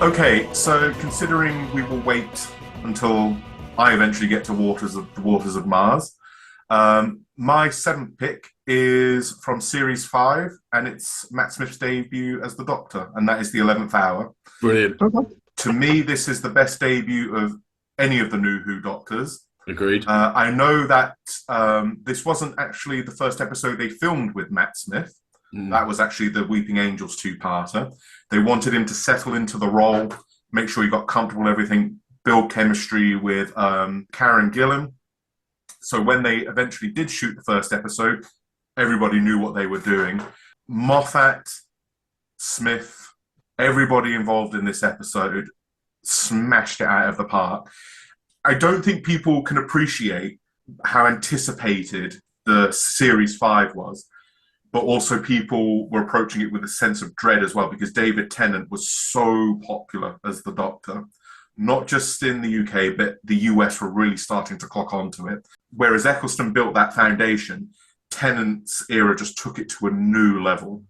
Okay, so considering we will wait until I eventually get to the waters of Mars, my seventh pick is from Series 5, and it's Matt Smith's debut as the Doctor, and that is the 11th Hour. Brilliant. Okay. To me, this is the best debut of any of the new Who Doctors. Agreed. I know that this wasn't actually the first episode they filmed with Matt Smith. That was actually the Weeping Angels two-parter. They wanted him to settle into the role, make sure he got comfortable, everything, build chemistry with Karen Gillan. So when they eventually did shoot the first episode, everybody knew what they were doing. Moffat, Smith, everybody involved in this episode smashed it out of the park. I don't think people can appreciate how anticipated the Series 5 was, but also people were approaching it with a sense of dread as well, because David Tennant was so popular as the Doctor. Not just in the UK, but the US were really starting to clock onto it. Whereas Eccleston built that foundation, Tennant's era just took it to a new level.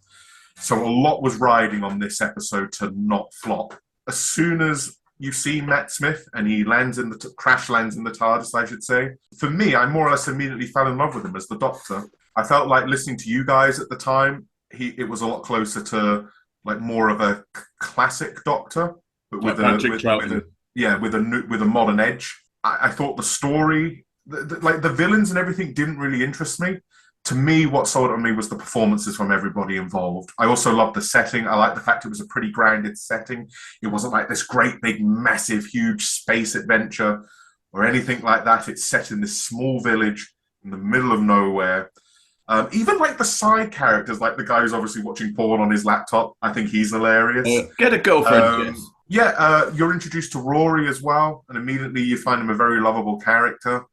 So a lot was riding on this episode to not flop. As soon as you see Matt Smith and he lands in the crash lands in the TARDIS, I should say. For me, I more or less immediately fell in love with him as the Doctor. I felt like listening to you guys at the time, it was a lot closer to like more of a classic Doctor, but with a modern edge. I thought the story, like the villains and everything, didn't really interest me. To me, what sold it on me was the performances from everybody involved. I also loved the setting. I liked the fact it was a pretty grounded setting. It wasn't like this great, big, massive, huge space adventure or anything like that. It's set in this small village in the middle of nowhere. Even like the side characters, like the guy who's obviously watching porn on his laptop, I think he's hilarious. Get a girlfriend, yes. Yeah, you're introduced to Rory as well, and immediately you find him a very lovable character.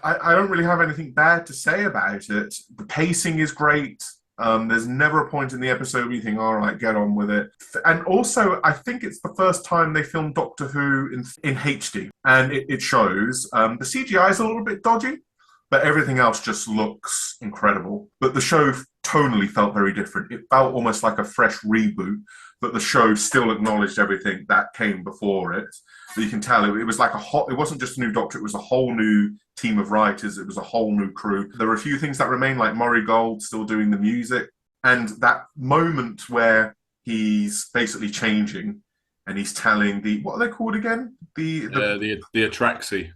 I don't really have anything bad to say about it. The pacing is great. There's never a point in the episode where you think, all right, get on with it. And also, I think it's the first time they filmed Doctor Who in HD, and it shows. The CGI is a little bit dodgy, but everything else just looks incredible. But the show tonally felt very different. It felt almost like a fresh reboot, but the show still acknowledged everything that came before it. But you can tell it was like it wasn't just a new Doctor, it was a whole new team of writers, it was a whole new crew. There were a few things that remain, like Murray Gold still doing the music, and that moment where he's basically changing and he's telling what are they called again? The Atraxi.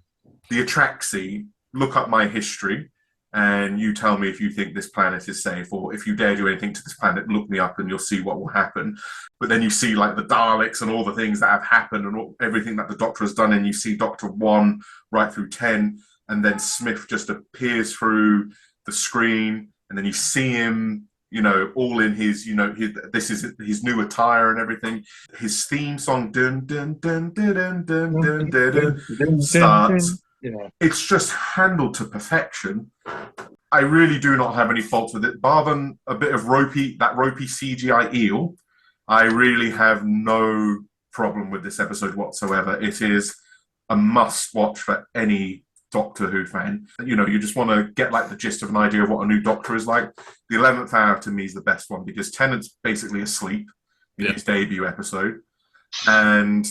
The Atraxi, look up my history and you tell me if you think this planet is safe, or if you dare do anything to this planet, look me up and you'll see what will happen. But then you see like the Daleks and all the things that have happened and everything that the Doctor has done, and you see Doctor 1 right through 10, and then Smith just appears through the screen, and then you see him, all in his, this is his new attire and everything. His theme song, dun dun dun dun dun dun dun dun, dun starts. Yeah. It's just handled to perfection. I really do not have any faults with it, bar than a bit of ropey CGI eel. I really have no problem with this episode whatsoever. It is a must-watch for any Doctor Who fan. You just want to get like the gist of an idea of what a new Doctor is like. The 11th Hour to me is the best one, because Tennant's basically asleep in his debut episode, and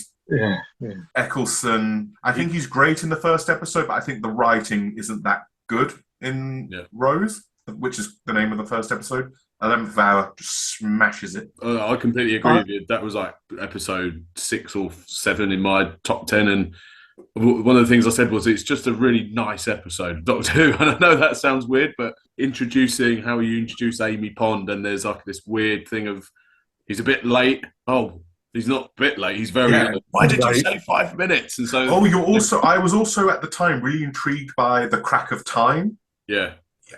Eccleston, I think he's great in the first episode, but I think the writing isn't that good in Rose, which is the name of the first episode. 11th Hour just smashes it. I completely agree with you. That was like episode 6 or 7 in my top 10, and one of the things I said was it's just a really nice episode of Doctor Who. And I know that sounds weird, but introducing how you introduce Amy Pond, and there's like this weird thing of he's a bit late. Oh, he's not a bit late. He's very late. Why did you say 5 minutes? And so, I was also at the time really intrigued by the crack of time. Yeah.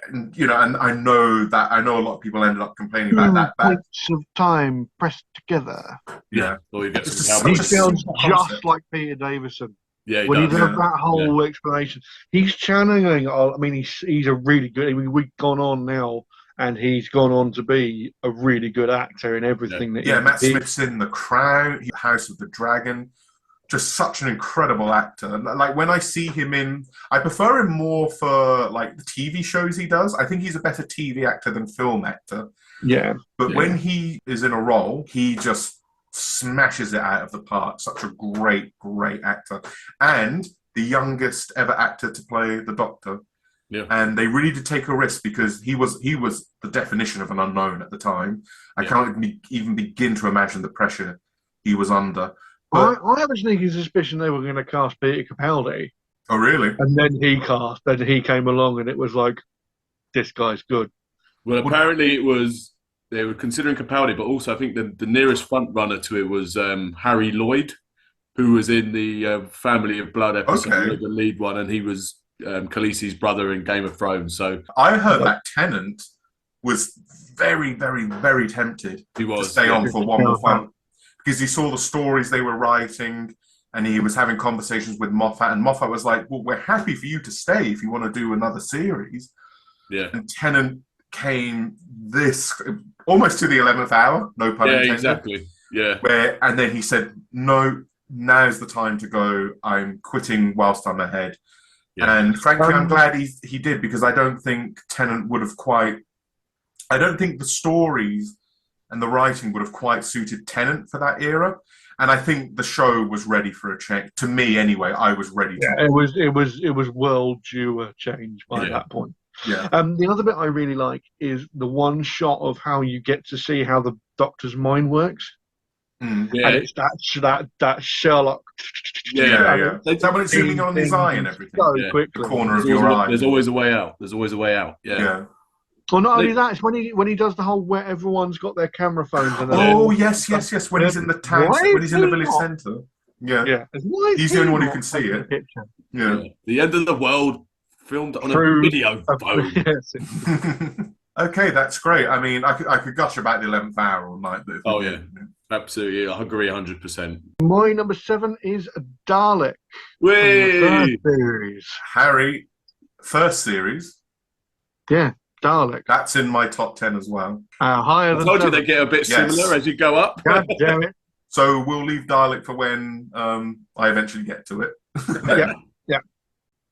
And, and I know a lot of people ended up complaining about that. Bits of time pressed together. Yeah. Well, He sounds just like Peter Davison. Yeah, he does that whole explanation. He's channeling. I mean, he's a really good. I mean, we've gone on now, and he's gone on to be a really good actor in everything that. Yeah, Matt Smith's in The Crown, House of the Dragon. Just such an incredible actor. Like when I see him I prefer him more for like the TV shows he does. I think he's a better TV actor than film actor. Yeah. But when he is in a role, he just smashes it out of the park. Such a great, great actor. And the youngest ever actor to play the Doctor. Yeah. And they really did take a risk because he was the definition of an unknown at the time. I can't even begin to imagine the pressure he was under. But, I have a sneaking suspicion they were going to cast Peter Capaldi. Oh, really? And then he came along and it was like, this guy's good. Well, apparently they were considering Capaldi, but also I think the nearest front runner to it was Harry Lloyd, who was in the Family of Blood episode, the lead one, and he was Khaleesi's brother in Game of Thrones. So I heard that Tennant was very, very, very tempted to stay on for one more fun because he saw the stories they were writing and he was having conversations with Moffat, and Moffat was like, well, we're happy for you to stay if you want to do another series. Yeah. And Tennant came this almost to the 11th hour, no pun intended. Yeah, exactly. Yeah. And then he said, no, now's the time to go. I'm quitting whilst I'm ahead. Yeah. And frankly, I'm glad he did, because I don't think Tennant would have I don't think the stories and the writing would have quite suited Tennant for that era. And I think the show was ready for a change. To me, anyway, I was ready to. It was well due a change by that point. Yeah. The other bit I really like is the one shot of how you get to see how the Doctor's mind works. Yeah. And it's that Sherlock. Yeah. Is that when it's zooming on his eye and everything? So quickly. The corner of your eye. There's always a way out. Yeah. Well, not only that, it's when he does the whole where everyone's got their camera phones. And yes. When he's in the town, when he's in the village centre. Yeah. He's the only one who can see it. Yeah. The end of the world filmed on a video phone. Okay, that's great. I mean, I could gush about the 11th hour all night. Absolutely. I agree 100%. My number 7 is Dalek. Whee! First series. Harry, first series. Yeah, Dalek. That's in my top 10 as well. Higher than I told you they get a bit similar as you go up. God damn it. So we'll leave Dalek for when I eventually get to it. Yeah.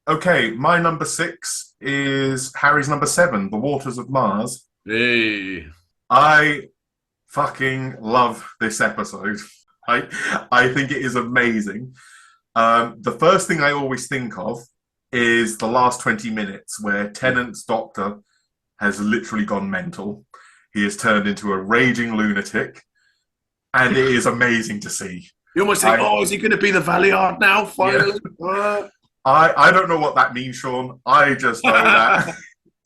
Okay, my number 6 is Harry's number 7, The Waters of Mars. Hey. I fucking love this episode. I think it is amazing. The first thing I always think of is the last 20 minutes where Tennant's Doctor has literally gone mental. He has turned into a raging lunatic, and it is amazing to see. You almost think, is he going to be the Valiant now, finally? Yeah. I don't know what that means, Sean. I just know that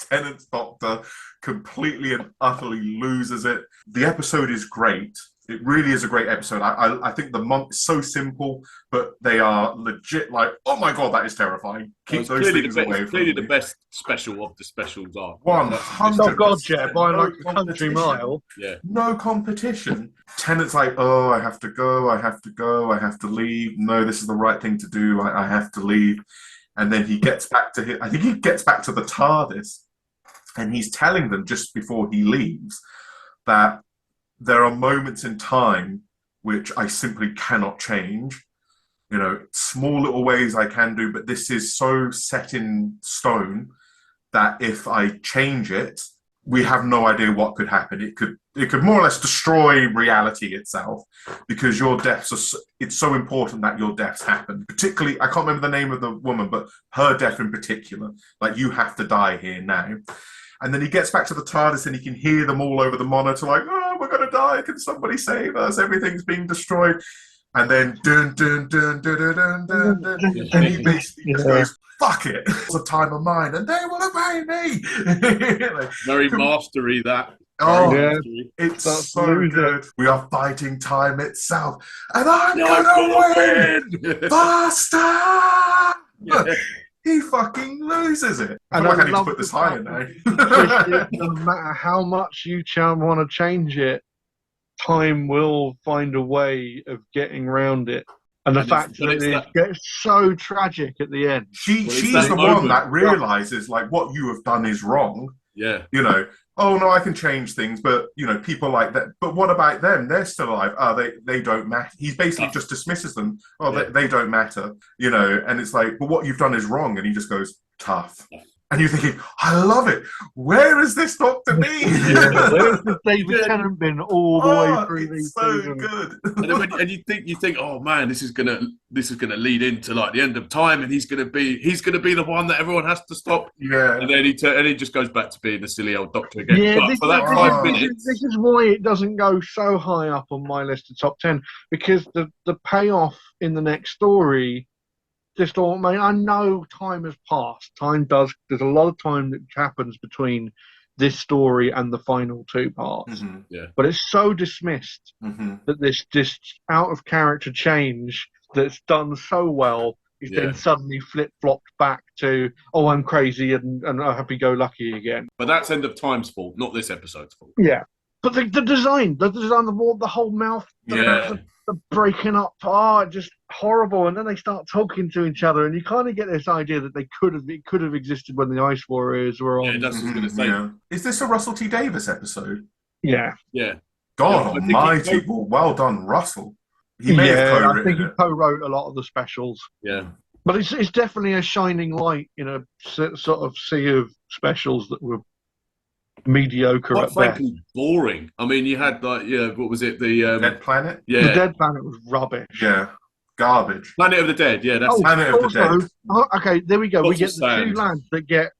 Tennant's Doctor completely and utterly loses it. The episode is great. It really is a great episode. I think the monk is so simple, but they are legit like, oh my God, that is terrifying. Keep those things away from me. Clearly the best special of the specials are. 100%. Oh God, yeah, by like a country mile. Yeah. No competition. Tennant's like, oh, I have to go, I have to leave. No, this is the right thing to do. I have to leave. And then he gets back to I think he gets back to the TARDIS, and he's telling them just before he leaves that there are moments in time which I simply cannot change. You know, small little ways I can do, but this is so set in stone that if I change it, we have no idea what could happen. It could more or less destroy reality itself, because your deaths it's so important that your deaths happen. Particularly, I can't remember the name of the woman, but her death in particular. Like, you have to die here now. And then he gets back to the TARDIS and he can hear them all over the monitor, like, oh, we're going to die. Can somebody save us? Everything's being destroyed. And then, dun, dun, dun, dun, dun, dun, dun, dun, and he basically just goes, fuck it. It's a time of mine, and they will obey me. Very mastery, that. Oh, yeah. It's so good. We are fighting time itself, and I'm going to win faster. Yeah. He fucking loses it. I feel like I need to put this higher now. No matter how much you want to change it, time will find a way of getting around it. And the fact that it gets so tragic at the end. She's the one that realises, like, what you have done is wrong. Yeah. You know, oh, no, I can change things, but, you know, people like that. But what about them? They're still alive. Oh, they don't matter. He basically just dismisses them. Oh, they don't matter. You know, and it's like, well, what you've done is wrong. And he just goes, tough. And you're thinking, I love it. Where is this Doctor been? Where's the David Tennant been all the way through these so seasons? good. And you think, oh man, this is gonna lead into like the end of time, and he's gonna be the one that everyone has to stop. Yeah. And then he just goes back to being the silly old Doctor again. Yeah, but for that 5 minutes, this is why it doesn't go so high up on my list of top 10, because the payoff in the next story. Just thought, mate, I know time has passed. There's a lot of time that happens between this story and the final 2 parts. Mm-hmm. Yeah. But it's so dismissed that this out of character change that's done so well is then suddenly flip-flopped back to, oh, I'm crazy and happy-go-lucky again. But that's End of Time's fault, not this episode's fault. Yeah. But the design, the whole mouth, the breaking up, just horrible. And then they start talking to each other, and you kind of get this idea that it could have existed when the Ice Warriors were on. Yeah, that's what I was going to say. Yeah. Is this a Russell T Davies episode? Yeah. Yeah. God almighty. Well done, Russell. He may have co-written I think he co-wrote a lot of the specials. Yeah. But it's definitely a shining light in a sort of sea of specials that were mediocre Quite at frankly, best. boring. I mean, you had like, what was it? The Dead Planet? Yeah. The Dead Planet was rubbish. Yeah. Garbage. Planet of the Dead, yeah, that's Planet of the Dead. Okay, there we go. Lots we get of the sand. 2 lads that get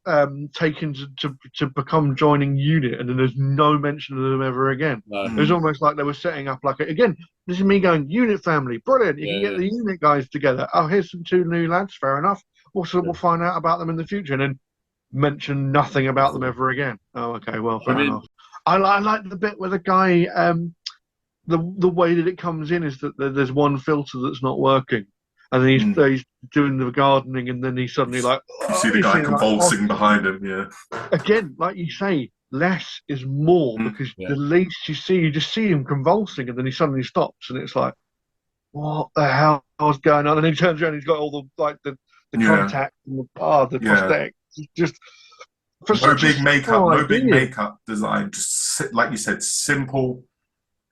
taken to become joining unit, and then there's no mention of them ever again. No. It was almost like they were setting up again, this is me going, unit family, brilliant. You can get the unit guys together. Oh, here's some 2 new lads, fair enough. Also, we'll find out about them in the future, and then mention nothing about them ever again. Oh, okay, well, fair enough. I like the bit where the guy, the way that it comes in is that there's one filter that's not working, and then he's doing the gardening, and then he's suddenly like, you see the guy convulsing behind him. Yeah. Again, like you say, less is more, because the least you just see him convulsing, and then he suddenly stops, and it's like, what the hell is going on? And then he turns around, and he's got all the contact and the prosthetics. It's just for no big makeup design. Just like you said, simple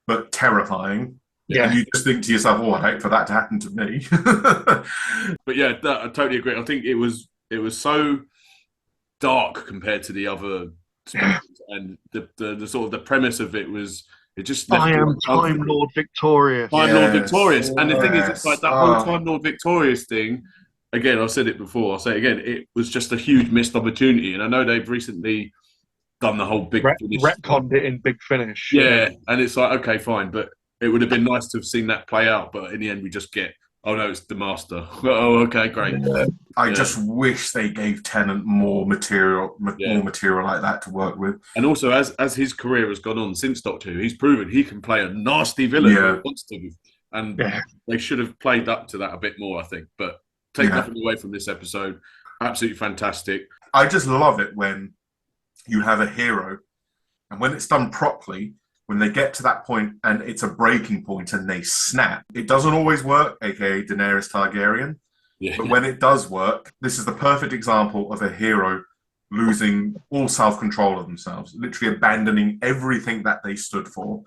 but terrifying. Yeah. And you just think to yourself, "Oh, I'd hate for that to happen to me." But yeah, I totally agree. I think it was so dark compared to the other specials, and the sort of the premise of it was. It just left I am Time Lord Victorious. Lord Victorious. And the thing is, it's like that whole Time Lord Victorious thing. Again, I've said it before, I'll say it again, it was just a huge missed opportunity. And I know they've recently done the whole Big Finish. Retconned it in Big Finish. Yeah, and it's like, okay, fine. But it would have been nice to have seen that play out. But in the end, we just get, oh no, it's the Master. Oh, okay, great. I just wish they gave Tennant more material like that to work with. And also, as his career has gone on since Doctor Who, he's proven he can play a nasty villain if he wants to. And they should have played up to that a bit more, I think. But take nothing away from this episode. Absolutely fantastic. I just love it when you have a hero, and when it's done properly, when they get to that point and it's a breaking point and they snap. It doesn't always work, aka Daenerys Targaryen. Yeah. But when it does work, this is the perfect example of a hero losing all self-control of themselves, literally abandoning everything that they stood for,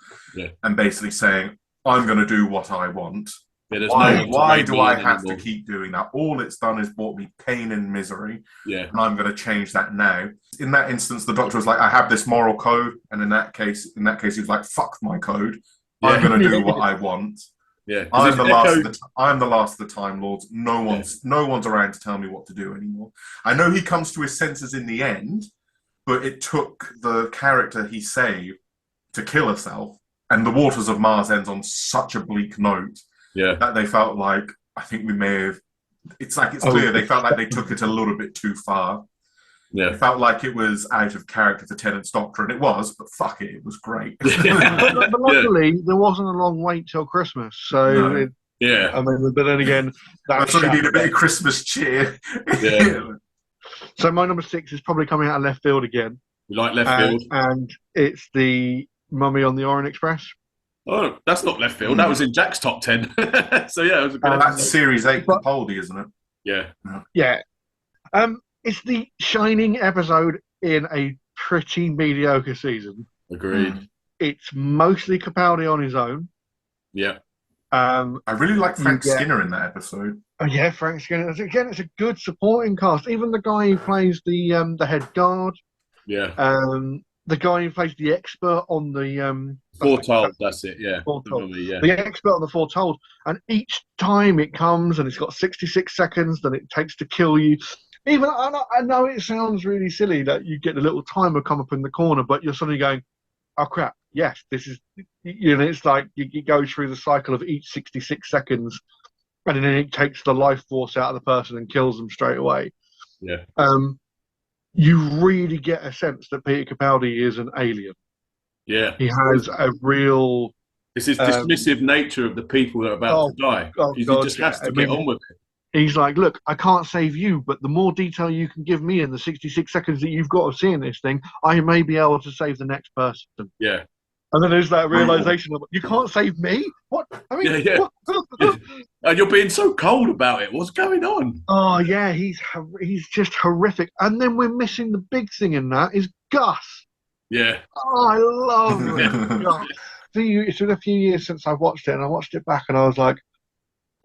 and basically saying, I'm going to do what I want. Why do I have to keep doing that? All it's done is brought me pain and misery, and I'm going to change that now. In that instance, the Doctor was like, I have this moral code, and in that case, he was like, fuck my code. I'm going to do what I want. Yeah, I'm the last of the Time Lords. No one's around to tell me what to do anymore. I know he comes to his senses in the end, but it took the character he saved to kill herself, and the Waters of Mars ends on such a bleak note. Yeah, that they felt like, I think we may have. It's clear they felt like they took it a little bit too far. Yeah, it felt like it was out of character for Tennant's Doctor, and it was. But fuck it was great. but luckily, there wasn't a long wait till Christmas, so I mean, but then again, that's why you need a bit of Christmas cheer. Yeah. So my number 6 is probably coming out of left field again. You like left field, and it's the Mummy on the Orient Express. Oh, that's not left field. That was in Jack's top 10. So yeah, it was a good that's Series 8 Capaldi, isn't it? Yeah. It's the shining episode in a pretty mediocre season. Agreed. It's mostly Capaldi on his own. Yeah. I really like Frank Skinner in that episode. Oh yeah, Frank Skinner. Again, it's a good supporting cast. Even the guy who plays the head guard, Yeah. the guy who plays the expert on the Foretold, that's it, yeah. Foretold. Yeah. The expert on the Foretold, and each time it comes and it's got 66 seconds that it takes to kill you. Even I know it sounds really silly that you get the little timer come up in the corner, but you're suddenly going, "Oh crap! Yes, this is." You know, it's like you go through the cycle of each 66 seconds, and then it takes the life force out of the person and kills them straight away. Yeah. You really get a sense that Peter Capaldi is an alien. Yeah. He has a real. It's his dismissive nature of the people that are about to die. He just has to get on with it. He's like, look, I can't save you, but the more detail you can give me in the 66 seconds that you've got of seeing this thing, I may be able to save the next person. Yeah. And then there's that realization of, you can't save me? What? I mean, yeah. And you're being so cold about it. What's going on? Oh, yeah, he's just horrific. And then we're missing the big thing in that is Gus. Yeah. Oh, I love Gus. It's been a few years since I watched it, and I watched it back, and I was like,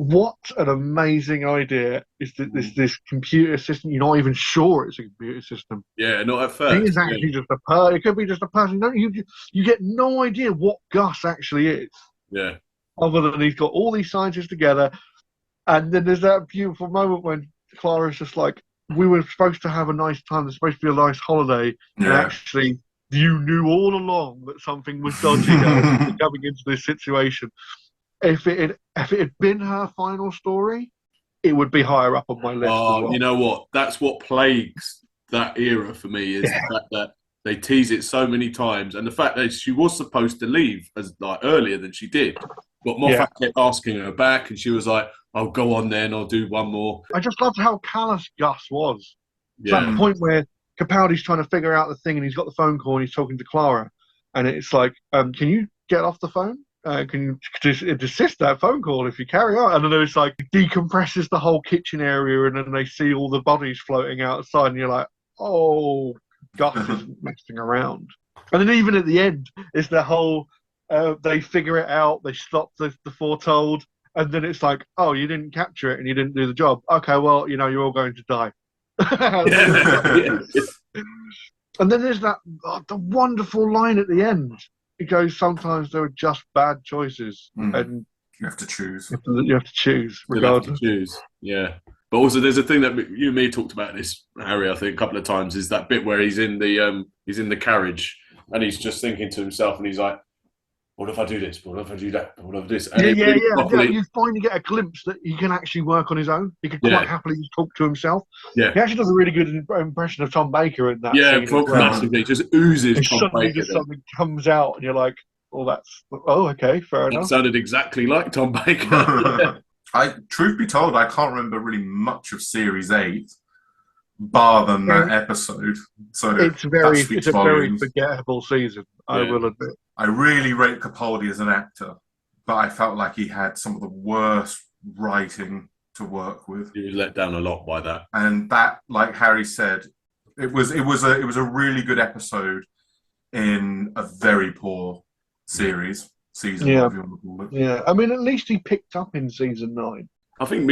what an amazing idea is this computer system. You're not even sure it's a computer system. Yeah, not at first. It is actually just it could be just a person. You get no idea what Gus actually is. Yeah. Other than he's got all these scientists together. And then there's that beautiful moment when Clara's just like, we were supposed to have a nice time. There's supposed to be a nice holiday. Yeah. And actually, you knew all along that something was dodgy coming into this situation. If it had been her final story, it would be higher up on my list. Oh, you know what? That's what plagues that era for me is the fact that they tease it so many times, and the fact that she was supposed to leave as like earlier than she did, but Moffat kept asking her back, and she was like, "I'll go on then. I'll do one more." I just loved how callous Gus was. Yeah. To that point where Capaldi's trying to figure out the thing, and he's got the phone call, and he's talking to Clara, and it's like, "Can you get off the phone? Can you desist that phone call if you carry on?" And then it's like decompresses the whole kitchen area, and then they see all the bodies floating outside, and you're like, "Oh, Gus isn't messing around." And then even at the end, it's the whole they figure it out, they stop the Foretold, and then it's like, "Oh, you didn't capture it and you didn't do the job. Okay, well, you're all going to die." And then there's that the wonderful line at the end. It goes, sometimes there are just bad choices, and you have to choose. You have to choose, regardless. You have to choose, yeah. But also, there's a thing that you and me talked about this, Harry, I think, a couple of times, is that bit where he's in the carriage and he's just thinking to himself, and he's like, "What if I do this? What if I do that? What if I do this?" And yeah. You finally get a glimpse that he can actually work on his own. He could quite happily just talk to himself. Yeah, he actually does a really good impression of Tom Baker in that. Yeah, massively. Just oozes and Tom suddenly Baker. Just something comes out, and you're like, okay, fair enough. That sounded exactly like Tom Baker. Truth be told, I can't remember really much of Series 8, bar than that episode. So it's a very forgettable season, I will admit. I really rate Capaldi as an actor, but I felt like he had some of the worst writing to work with. He was let down a lot by that. And that, like Harry said, it was a really good episode in a very poor season. Whatever you want to call it. Yeah, I mean, at least he picked up in season 9. I think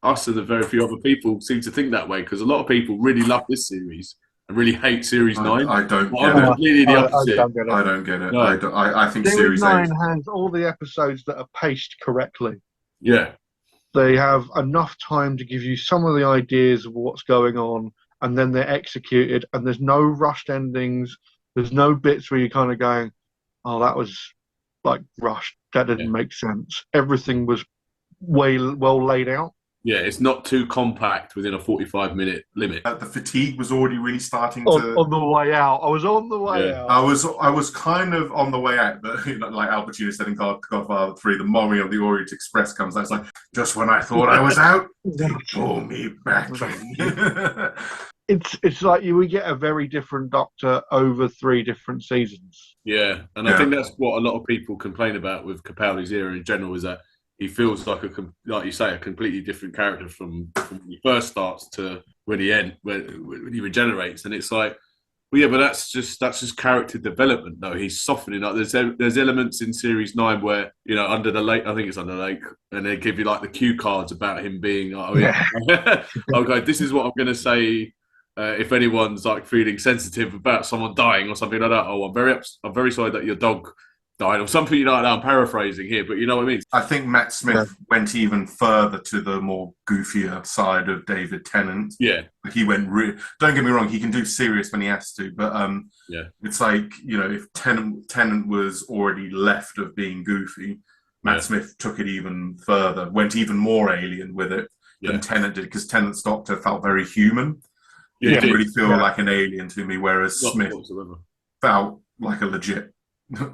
us and the very few other people seem to think that way, because a lot of people really love this series and really hate Series 9. I don't get it. Completely the opposite. I don't get it. No. I think Series 9 8 has all the episodes that are paced correctly. Yeah. They have enough time to give you some of the ideas of what's going on, and then they're executed, and there's no rushed endings. There's no bits where you're kind of going, "Oh, that was like rushed. That didn't make sense." Everything was well laid out. Yeah, it's not too compact within a 45-minute limit. The fatigue was already really starting on the way out. I was on the way out. I was kind of on the way out, but like Al Pacino said in Godfather 3, the mommy of the Orient Express comes out. It's like, just when I thought I was out, they pull me back in. It's like we get a very different Doctor over 3 different seasons. Yeah, and I think that's what a lot of people complain about with Capaldi's era in general, is that he feels like like you say, a completely different character from when he first starts to when he regenerates. And it's like, Well, yeah, but that's just character development. though. He's softening. Like there's elements in series 9 where under the lake. I think it's under the lake, and they give you like the cue cards about him being. Oh yeah, okay. This is what I'm going to say. If anyone's like feeling sensitive about someone dying or something like that. Oh, I'm very sorry that your dog died or something like that. I'm paraphrasing here, but you know what I mean. I think Matt Smith went even further to the more goofier side of David Tennant. Yeah, he went. Don't get me wrong; he can do serious when he has to, but it's like if Tennant was already left of being goofy, Matt Smith took it even further, went even more alien with it than Tennant did, because Tennant's Doctor felt very human. He didn't really feel like an alien to me, whereas Smith felt like a legit.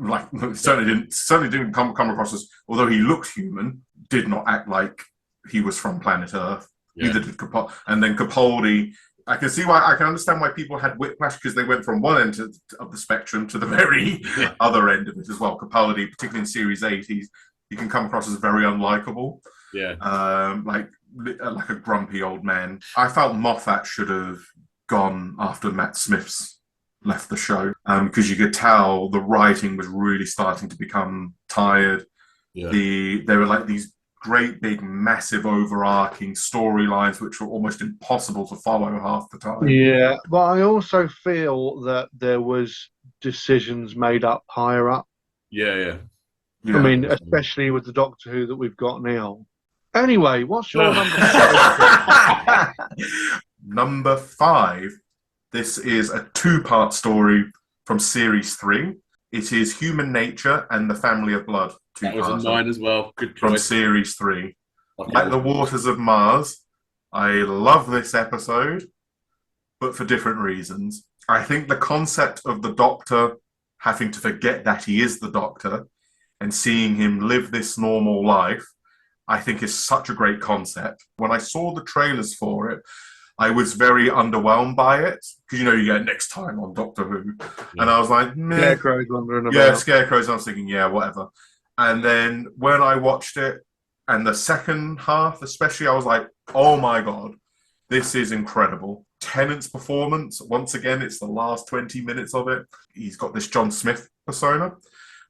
Like certainly didn't come across as, although he looked human, did not act like he was from planet Earth. Neither did Capaldi. And then Capaldi, I can understand why people had whiplash, because they went from one end of the spectrum to the very other end of it as well. Capaldi, particularly in Series 8, he can come across as very unlikable. Yeah. Like a grumpy old man. I felt Moffat should have gone after Matt Smith's left the show, because you could tell the writing was really starting to become tired. There were like these great big massive overarching storylines which were almost impossible to follow half the time. Yeah, but I also feel that there was decisions made up higher up. Yeah. I mean, especially with the Doctor Who that we've got now. Anyway, what's your number 5? Number 5. This is a 2-part story from Series 3. It is Human Nature and the Family of Blood. That was in mine as well. Good choice. From Series 3. Like the Waters of Mars, I love this episode, but for different reasons. I think the concept of the Doctor having to forget that he is the Doctor and seeing him live this normal life, I think is such a great concept. When I saw the trailers for it, I was very underwhelmed by it, because you get next time on Doctor Who, and I was like, meh. Scarecrow's wandering about. Yeah, Scarecrows. I was thinking, yeah, whatever. And then when I watched it, and the second half especially, I was like, oh my god, this is incredible. Tennant's performance, once again, it's the last 20 minutes of it. He's got this John Smith persona,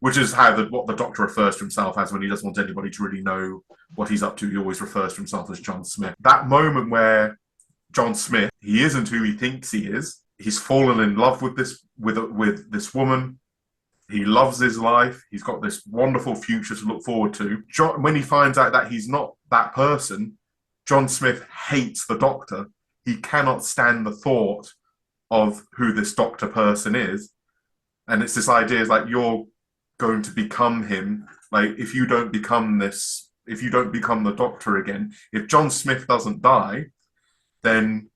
which is what the Doctor refers to himself as when he doesn't want anybody to really know what he's up to. He always refers to himself as John Smith. That moment where John Smith, he isn't who he thinks he is. He's fallen in love with this woman. He loves his life. He's got this wonderful future to look forward to. When he finds out that he's not that person, John Smith hates the Doctor. He cannot stand the thought of who this Doctor person is. And it's this idea, is like, you're going to become him. Like, if you don't become the Doctor again, if John Smith doesn't die, then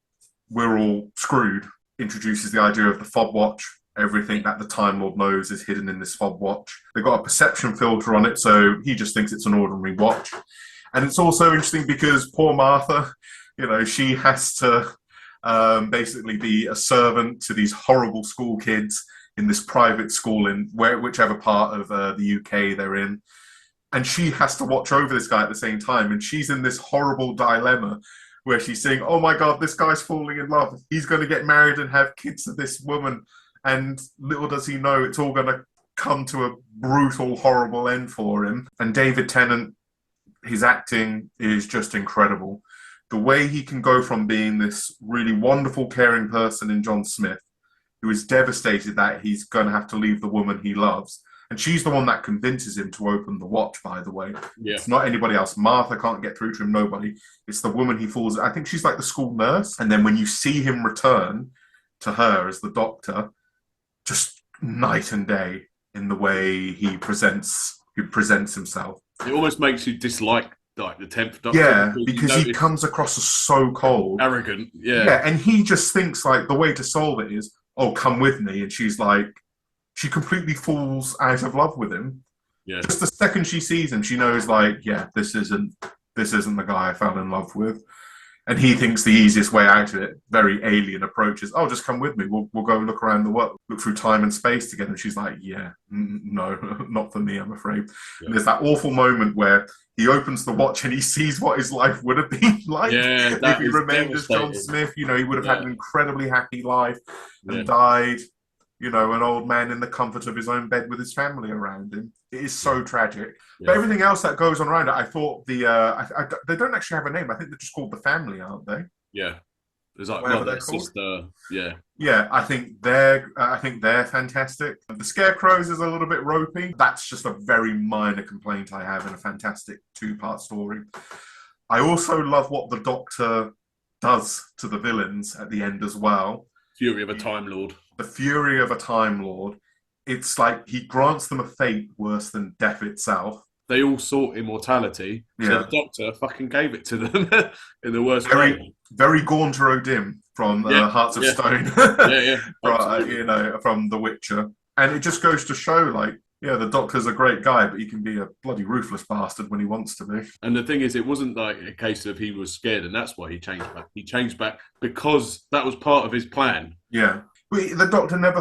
we're all screwed. Introduces the idea of the fob watch. Everything that the Time Lord knows is hidden in this fob watch. They've got a perception filter on it, so he just thinks it's an ordinary watch. And it's also interesting because poor Martha, she has to basically be a servant to these horrible school kids in this private school in whichever part of the UK they're in. And she has to watch over this guy at the same time. And she's in this horrible dilemma where she's saying, oh my God, this guy's falling in love. He's going to get married and have kids with this woman. And little does he know, it's all going to come to a brutal, horrible end for him. And David Tennant, his acting is just incredible. The way he can go from being this really wonderful, caring person in John Smith, who is devastated that he's going to have to leave the woman he loves. And she's the one that convinces him to open the watch, by the way. Yeah. It's not anybody else. Martha can't get through to him, nobody. It's the woman he falls... I think she's like the school nurse. And then when you see him return to her as the Doctor, just night and day in the way he presents himself. It almost makes you dislike like the 10th Doctor. Yeah, because he comes across as so cold. Arrogant, yeah. Yeah, and he just thinks like the way to solve it is, oh, come with me. And she's like... She completely falls out of love with him. Yeah. Just the second she sees him, she knows, like, yeah, this isn't the guy I fell in love with. And he thinks the easiest way out of it, very alien approach, is, oh, just come with me. We'll go look around the world, look through time and space together. And she's like, yeah, no, not for me, I'm afraid. Yeah. And there's that awful moment where he opens the watch and he sees what his life would have been like if he remained as John Smith. You know, he would have had an incredibly happy life and died, you know, an old man in the comfort of his own bed with his family around him. It is so tragic. But everything else that goes on around it, I thought they don't actually have a name. I think they're just called the family, aren't they? Yeah. There's like brother, sister, Yeah, I think they're fantastic. The Scarecrows is a little bit ropey. That's just a very minor complaint I have in a fantastic 2-part story. I also love what the Doctor does to the villains at the end as well. Fury of a Time Lord. The Fury of a Time Lord. It's like he grants them a fate worse than death itself. They all sought immortality, so the Doctor fucking gave it to them in the worst way. Very Gaunter O'Dim from Hearts of Stone. From The Witcher. And it just goes to show, like, the Doctor's a great guy, but he can be a bloody ruthless bastard when he wants to be. And the thing is, it wasn't like a case of he was scared and that's why he changed back. He changed back because that was part of his plan. Yeah. The Doctor never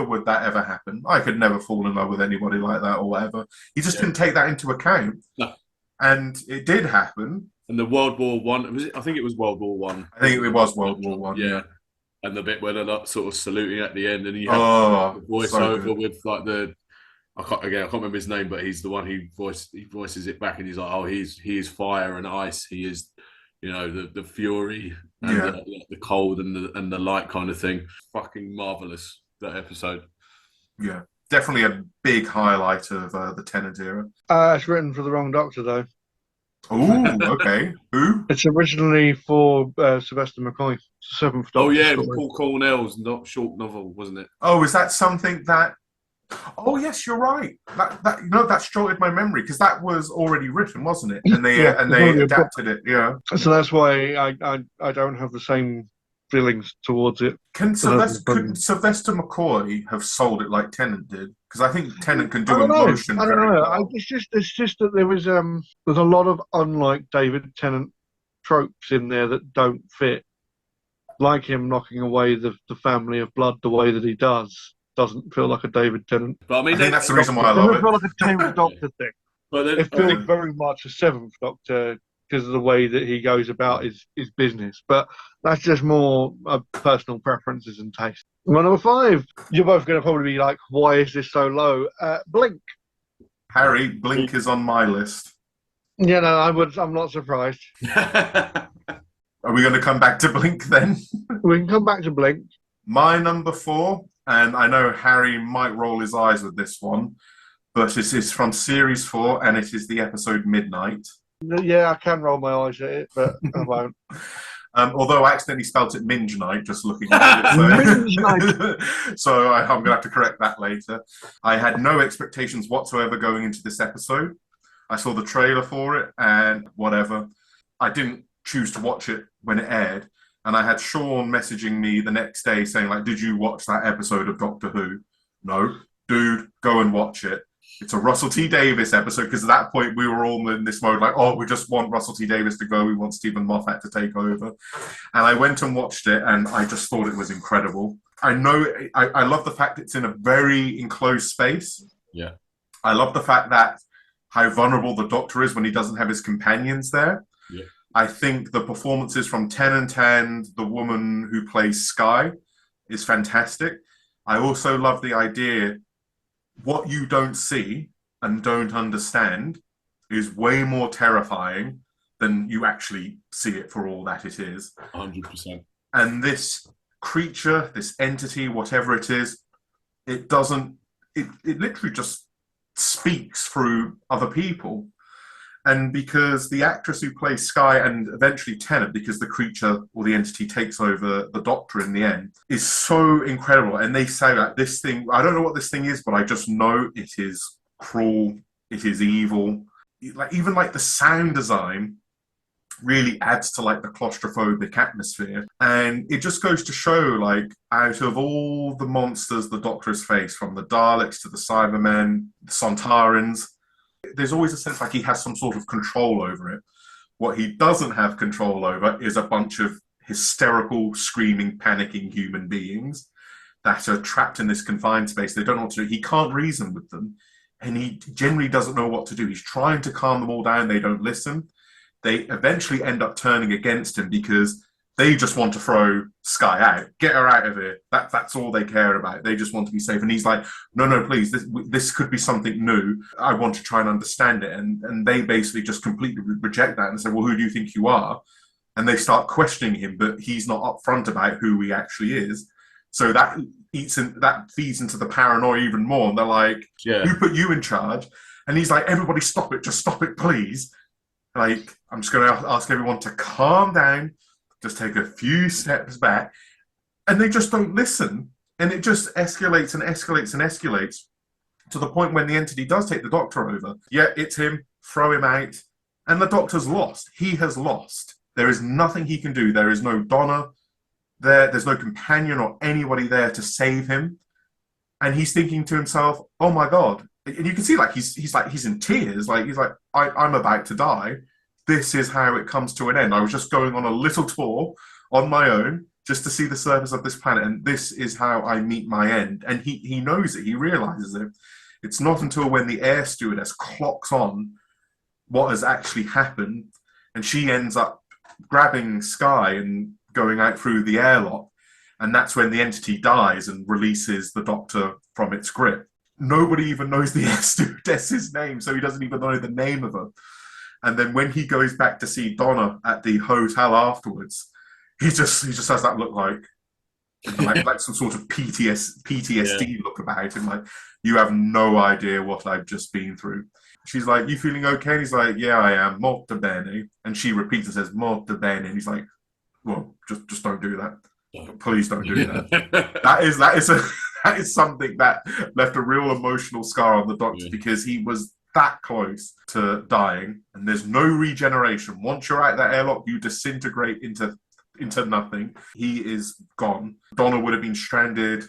would that ever happen. I could never fall in love with anybody like that or whatever. He just didn't take that into account. No. And it did happen. And the World War One, I think it was World War One. I think it was World War One. Yeah. And the bit where they're not sort of saluting at the end, and you have the voiceover with like I can't remember his name, but he's the one who voices it back, and he's like, oh, he is fire and ice. He is, you know, the fury and the cold and the light kind of thing. Fucking marvelous, that episode. Yeah, definitely a big highlight of the Tennant era. It's written for the wrong Doctor, though. Oh, okay. Who? It's originally for Sylvester McCoy, Seventh Doctor. Oh yeah, Paul Cornell's short novel, wasn't it? Oh, is that something that? Oh yes, you're right. That's jolted my memory because that was already written, wasn't it? And they adapted it. Yeah. So that's why I don't have the same feelings towards it. Could Sylvester McCoy have sold it like Tennant did? Because I think Tennant can do emotion. I don't know. Well. It's just that there's a lot of unlike David Tennant tropes in there that don't fit. Like him knocking away the family of blood the way that he doesn't feel like a David Tennant. But I think that's the reason why I love it. It doesn't feel like a Tenth Doctor thing. But it feels very much a Seventh Doctor because of the way that he goes about his business. But that's just more personal preferences and taste. Well, number 5, you're both going to probably be like, why is this so low? Blink. Harry, Blink is on my list. Yeah, no, I'm not surprised. Are we going to come back to Blink then? We can come back to Blink. My number 4, and I know Harry might roll his eyes with this one, but it is from Series 4, and it is the episode Midnight. Yeah, I can roll my eyes at it, but I won't. Although I accidentally spelt it Minge Night, just looking at it. So I'm going to have to correct that later. I had no expectations whatsoever going into this episode. I saw the trailer for it, and whatever. I didn't choose to watch it when it aired. And I had Sean messaging me the next day saying, like, did you watch that episode of Doctor Who? No. Dude, go and watch it. It's a Russell T Davies episode, because at that point we were all in this mode like, oh, we just want Russell T Davies to go. We want Stephen Moffat to take over. And I went and watched it, and I just thought it was incredible. I love the fact it's in a very enclosed space. Yeah. I love the fact that how vulnerable the Doctor is when he doesn't have his companions there. Yeah. I think the performances from Tennant and the woman who plays Skye is fantastic. I also love the idea what you don't see and don't understand is way more terrifying than you actually see it for all that it is. 100%. And this creature, this entity, whatever it is, it literally just speaks through other people. And because the actress who plays Skye and eventually Tennant, because the creature or the entity takes over the Doctor in the end, is so incredible. And they say that this thing, I don't know what this thing is, but I just know it is cruel, it is evil. Even the sound design really adds to the claustrophobic atmosphere. And it just goes to show, out of all the monsters the Doctor has faced, from the Daleks to the Cybermen, the Sontarans, there's always a sense like he has some sort of control over it. What he doesn't have control over is a bunch of hysterical, screaming, panicking human beings that are trapped in this confined space. They don't know what to do. He can't reason with them, and he generally doesn't know what to do. He's trying to calm them all down. They don't listen. They eventually end up turning against him because they just want to throw Sky out, get her out of here. That's all they care about. They just want to be safe. And he's like, no, please, this could be something new. I want to try and understand it. And they basically just completely reject that and say, well, who do you think you are? And they start questioning him, but he's not upfront about who he actually is. So that feeds into the paranoia even more. And they're like, who put you in charge? And he's like, everybody stop it. Just stop it, please. Like, I'm just going to ask everyone to calm down, just take a few steps back. And they just don't listen. And it just escalates and escalates and escalates to the point when the entity does take the Doctor over. Yeah, it's him, throw him out. And the Doctor's lost. He has lost. There is nothing he can do. There is no Donna there. There's no companion or anybody there to save him. And he's thinking to himself, oh my God. And you can see he's in tears. He's like, I'm about to die. This is how it comes to an end. I was just going on a little tour on my own just to see the surface of this planet. And this is how I meet my end. And he knows it. He realizes it. It's not until when the air stewardess clocks on what has actually happened, and she ends up grabbing Sky and going out through the airlock. And that's when the entity dies and releases the Doctor from its grip. Nobody even knows the air stewardess's name, so he doesn't even know the name of her. And then when he goes back to see Donna at the hotel afterwards, he just has that look like some sort of PTSD look about him. Like, you have no idea what I've just been through. She's like, you feeling okay? And he's like, yeah, I am. Molto bene. And she repeats and says, molto bene. And he's like, well, just don't do that. Please don't do that. That is something that left a real emotional scar on the Doctor because he was that close to dying, and there's no regeneration. Once you're out that airlock, you disintegrate into nothing. He is gone. Donna would have been stranded.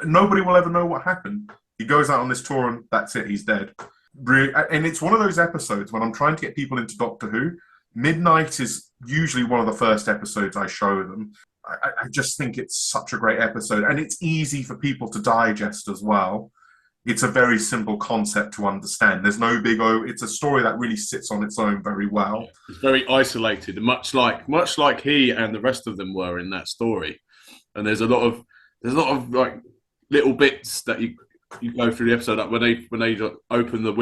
Nobody will ever know what happened. He goes out on this tour, and that's it. He's dead. And it's one of those episodes when I'm trying to get people into Doctor Who. Midnight is usually one of the first episodes I show them. I just think it's such a great episode, and it's easy for people to digest as well. It's a very simple concept to understand. There's no big it's a story that really sits on its own very well. It's very isolated, much like he and the rest of them were in that story. And there's a lot of like little bits that you go through the episode, like when they open the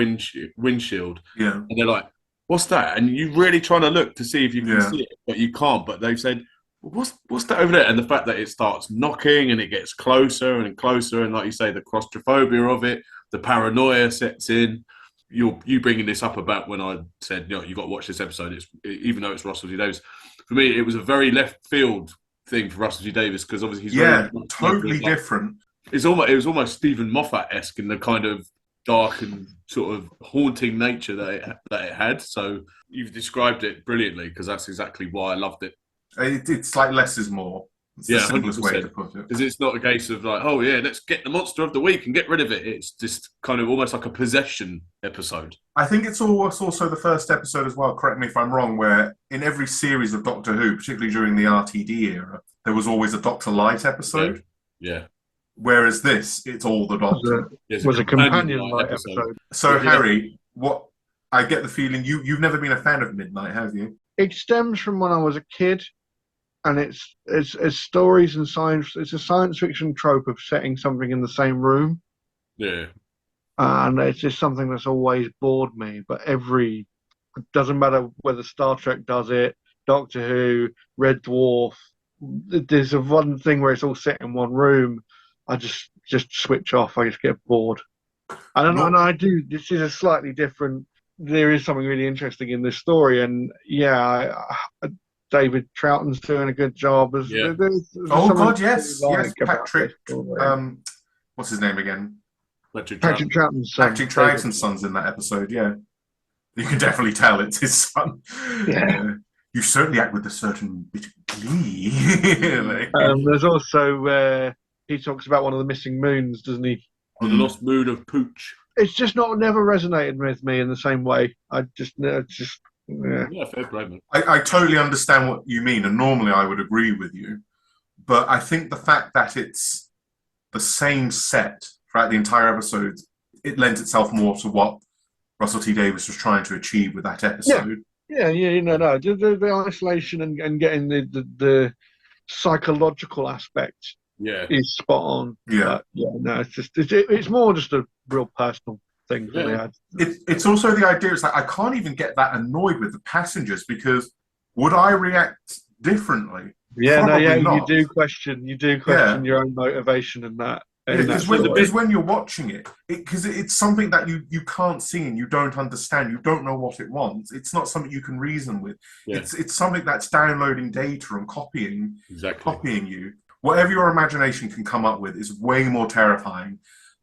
windshield, and they're like, "What's that?" And you're really trying to look to see if you can see it, but you can't. But they've said, What's that over there? And the fact that it starts knocking and it gets closer and closer, and like you say, the claustrophobia of it, the paranoia sets in. You bringing this up about when I said, you got to watch this episode. Even though it's Russell T Davies, for me it was a very left field thing for Russell T Davies because obviously he's totally different. It was almost Stephen Moffat-esque in the kind of dark and sort of haunting nature that it had. So you've described it brilliantly because that's exactly why I loved it. It's like less is more. It's the simplest 100%. Way to put it. Because it's not a case of like, oh yeah, let's get the monster of the week and get rid of it. It's just kind of almost like a possession episode. I think it's also the first episode as well, correct me if I'm wrong, where in every series of Doctor Who, particularly during the RTD era, there was always a Dr. Light episode. Yeah. Whereas this, it's all the Doctor. It was a companion light episode. So Harry, what I get the feeling you've never been a fan of Midnight, have you? It stems from when I was a kid. And it's stories and science. It's a science fiction trope of setting something in the same room. Yeah. And it's just something that's always bored me. But it doesn't matter whether Star Trek does it, Doctor Who, Red Dwarf. There's one thing where it's all set in one room. I just switch off. I just get bored. And I do. This is a slightly different. There is something really interesting in this story, and David Troughton's doing a good job. There's yes, Patrick. What's his name again? Patrick Troughton's son. Patrick Troughton's son's in that episode. Yeah, you can definitely tell it's his son. Yeah, you certainly act with a certain bit of glee. There's also he talks about one of the missing moons, doesn't he? The lost moon of Pooch. It's just never resonated with me in the same way. Yeah, fair play, man. I totally understand what you mean, and normally I would agree with you. But I think the fact that it's the same set throughout the entire episode, it lends itself more to what Russell T Davies was trying to achieve with that episode. No. The isolation and getting the psychological aspect is spot on. Yeah. But no, it's more just a real personal thing that they had. It's also the idea, it's like I can't even get that annoyed with the passengers, because would I react differently? Probably not. You do question your own motivation in that. Because when you're watching it, because it's something that you can't see and you don't understand, you don't know what it wants. It's not something you can reason with. Yeah. It's something that's downloading data and copying you. Whatever your imagination can come up with is way more terrifying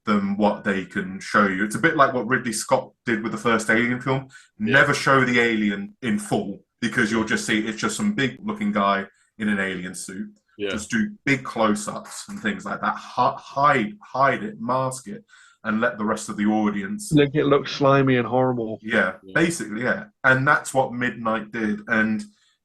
than what they can show you. It's a bit like what Ridley Scott did with the first Alien film. Never show the alien in full, because you'll just see it's just some big looking guy in an alien suit. Just do big close-ups and things like that. Hide it, mask it, and let the rest of the audience make it look slimy and horrible. Basically. And that's what Midnight did, and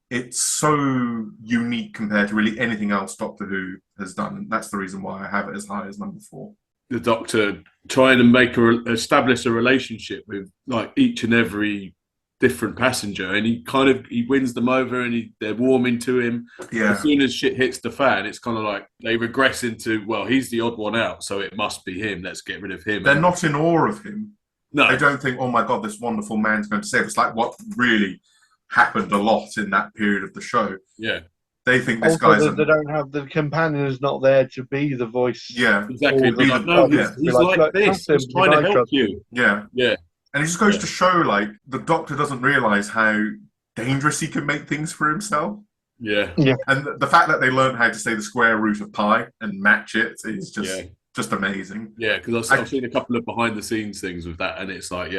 it's so unique compared to really anything else Doctor Who has done, and that's the reason why I have it as high as number 4. The Doctor trying to establish a relationship with like each and every different passenger, and he wins them over, and they're warming to him. As soon as shit hits the fan, it's kind of like they regress into, well, he's the odd one out, so it must be him. Let's get rid of him. They're not in awe of him. No, they don't think, oh my god, this wonderful man's going to save us. Like what really happened a lot in that period of the show. Yeah. They think this guy's... They don't have... The companion is not there to be the voice. Yeah. Exactly. He's like this. He's trying to help you. Yeah. And it just goes to show, like, the Doctor doesn't realise how dangerous he can make things for himself. Yeah. And the fact that they learn how to say the square root of pi and match it is just amazing. Yeah, because I've seen a couple of behind-the-scenes things with that, and it's like,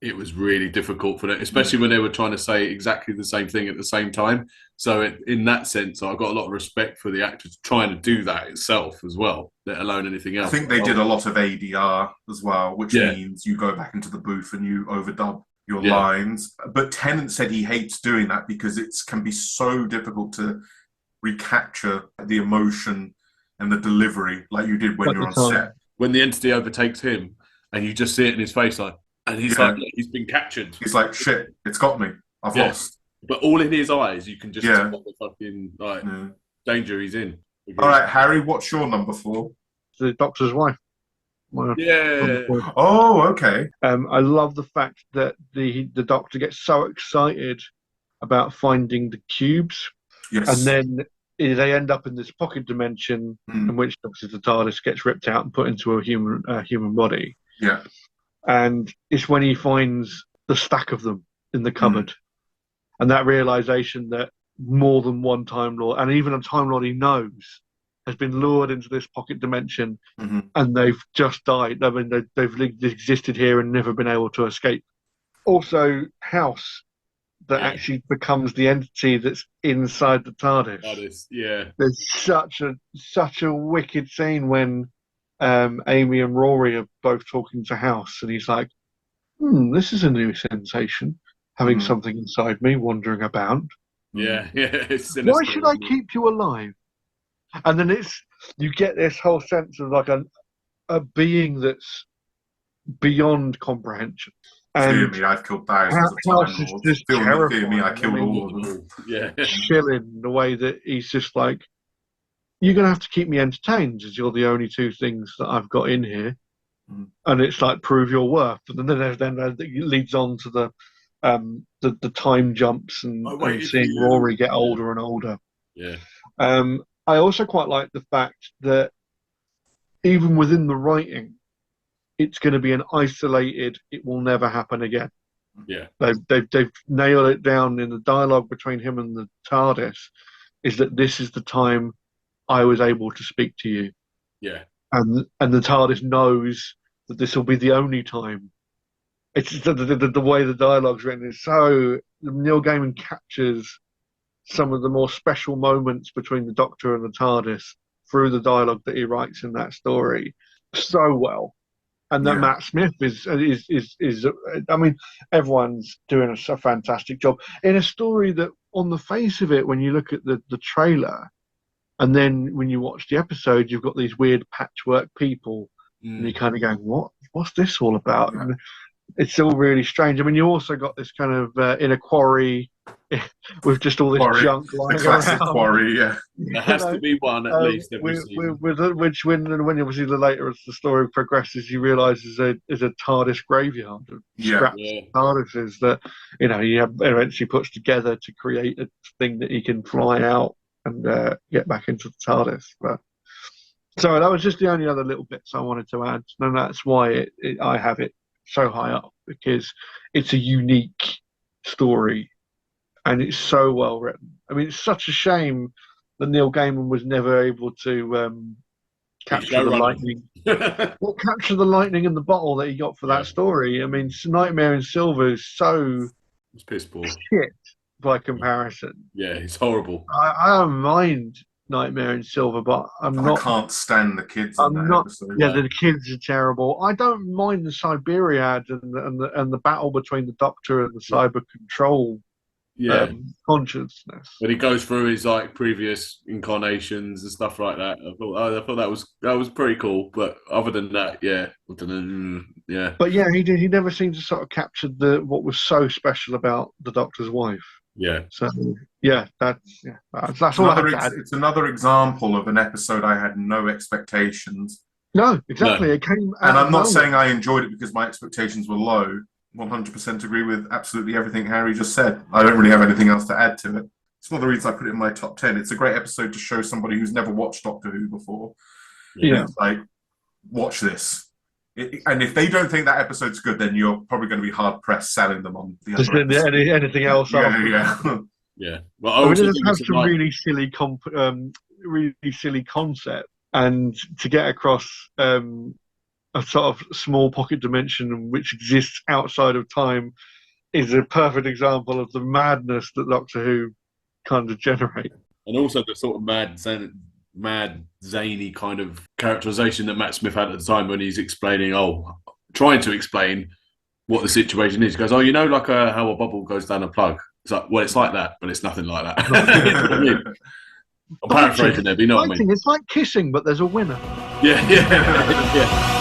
it was really difficult for them, especially when they were trying to say exactly the same thing at the same time. So in that sense, I've got a lot of respect for the actors trying to do that itself as well, let alone anything else. I think they did a lot of ADR as well, which means you go back into the booth and you overdub your lines. But Tennant said he hates doing that because it can be so difficult to recapture the emotion and the delivery like you did when you're on set. When the entity overtakes him and you just see it in his face, like, and he's like, he's been captured. He's like, shit, it's got me. I've lost. But all in his eyes, you can just see what the fucking danger he's in. All right, Harry, what's your number 4? The Doctor's wife. Oh, okay. I love the fact that the Doctor gets so excited about finding the cubes. Yes. And then they end up in this pocket dimension in which obviously the TARDIS gets ripped out and put into a human body. Yeah. And it's when he finds the stack of them in the cupboard. And that realization that more than one Time Lord, and even a Time Lord he knows, has been lured into this pocket dimension, and they've just died. I mean, they've existed here and never been able to escape. Also, House, that actually becomes the entity that's inside the TARDIS. There's such a wicked scene when Amy and Rory are both talking to House, and he's like, this is a new sensation, having something inside me wandering about. It's sinister. Why should I keep you alive? And then you get this whole sense of like a being that's beyond comprehension. Fear me, I've killed thousands of Time Lords. Fear me, I killed all of them. Chilling the way that he's just like, you're going to have to keep me entertained, as you're the only two things that I've got in here. And it's like, prove your worth. And then it leads on to the time jumps and seeing Rory get older and older. I also quite like the fact that even within the writing, it's going to be an isolated, it will never happen again. They've nailed it down in the dialogue between him and the TARDIS, is that this is the time I was able to speak to you. And the TARDIS knows that this will be the only time. It's just the way the dialogue's written is so... Neil Gaiman captures some of the more special moments between the Doctor and the TARDIS through the dialogue that he writes in that story so well. And that Matt Smith is. I mean, everyone's doing a fantastic job in a story that, on the face of it, when you look at the trailer, and then when you watch the episode, you've got these weird patchwork people, and you're kind of going, "What's this all about?" Yeah. And it's all really strange. I mean, you also got this kind of in a quarry with just all this junk lying the classic around. Quarry, yeah. There has to be one at least every season. Which when obviously the later as the story progresses, you realise is a TARDIS graveyard of scraps TARDISes that you have eventually puts together to create a thing that he can fly out and get back into the TARDIS. But so that was just the only other little bits I wanted to add, and that's why I have it so high up, because it's a unique story and it's so well written. I mean, it's such a shame that Neil Gaiman was never able to capture the lightning. Well, capture the lightning in the bottle that he got for that story. I mean, Nightmare in Silver is so piss poor shit by comparison. Yeah, it's horrible. I don't mind Nightmare in Silver, but I can't stand the kids in that episode. Yeah, the kids are terrible. I don't mind the Cyberiad and the battle between the Doctor and the Cyber Control consciousness. When he goes through his previous incarnations and stuff like that, I thought that was pretty cool. But other than that, But yeah, he never seemed to sort of capture what was so special about the Doctor's wife. Yeah. So that's all I had to add. It's another example of an episode I had no expectations. No, exactly. It came and I'm not saying I enjoyed it because my expectations were low. 100% agree with absolutely everything Harry just said. I don't really have anything else to add to it. It's one of the reasons I put it in my top 10. It's a great episode to show somebody who's never watched Doctor Who before. Yeah. Watch this. And if they don't think that episode's good, then you're probably going to be hard pressed selling them on the other anything else. Yeah. Well, I mean, it has some really silly concept, and to get across a sort of small pocket dimension which exists outside of time is a perfect example of the madness that Doctor Who kind of generate. And also the sort of mad, zany kind of characterization that Matt Smith had at the time when he's trying to explain what the situation is. He goes, like how a bubble goes down a plug. It's like, well, it's like that, but it's nothing like that. I'm paraphrasing there, but you know what I mean. It's like kissing, but there's a winner. Yeah.